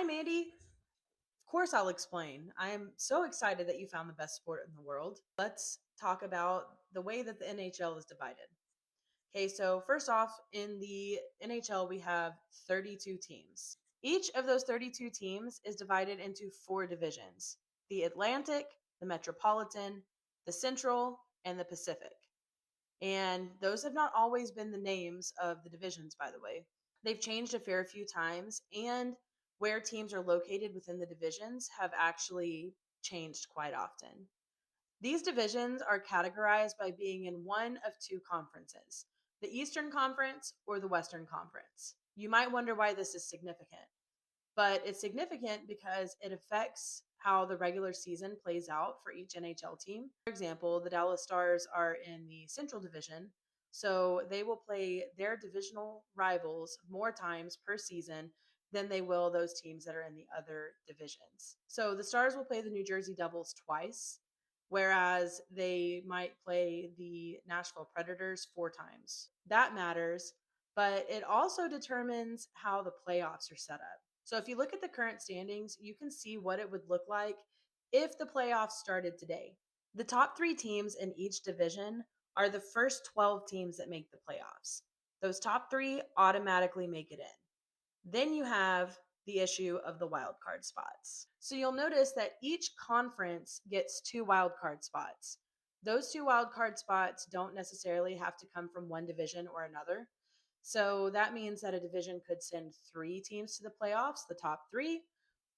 Hi, Mandy. Of course, I'll explain. I am so excited that you found the best sport in the world. Let's talk about the way that the NHL is divided. Okay, so first off, in the NHL, we have 32 teams. Each of those 32 teams is divided into four divisions: the Atlantic, the Metropolitan, the Central, and the Pacific. And those have not always been the names of the divisions, by the way. They've changed a fair few times, and where teams are located within the divisions have actually changed quite often. These divisions are categorized by being in one of two conferences: the Eastern Conference or the Western Conference. You might wonder why this is significant, but it's significant because it affects how the regular season plays out for each NHL team. For example, the Dallas Stars are in the Central Division, so they will play their divisional rivals more times per season than they will those teams that are in the other divisions. So the Stars will play the New Jersey Devils twice, whereas they might play the Nashville Predators four times. That matters, but it also determines how the playoffs are set up. So if you look at the current standings, you can see what it would look like if the playoffs started today. The top three teams in each division are the first 12 teams that make the playoffs. Those top three automatically make it in. Then you have the issue of the wild card spots. So you'll notice that each conference gets two wild card spots. Those two wild card spots don't necessarily have to come from one division or another. So that means that a division could send three teams to the playoffs, the top three,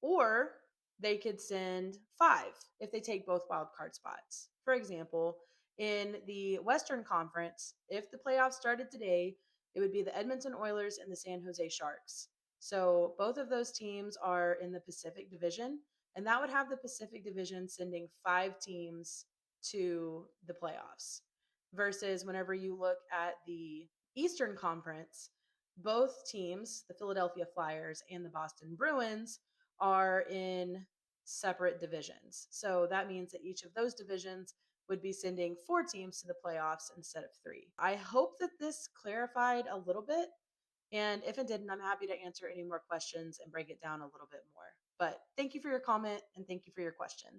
or they could send five if they take both wild card spots. For example, in the Western Conference, if the playoffs started today, it would be the Edmonton Oilers and the San Jose Sharks. So both of those teams are in the Pacific Division, and that would have the Pacific Division sending five teams to the playoffs. Versus whenever you look at the Eastern Conference, both teams, the Philadelphia Flyers and the Boston Bruins, are in separate divisions. So that means that each of those divisions would be sending four teams to the playoffs instead of three. I hope that this clarified a little bit. And if it didn't, I'm happy to answer any more questions and break it down a little bit more. But thank you for your comment and thank you for your question.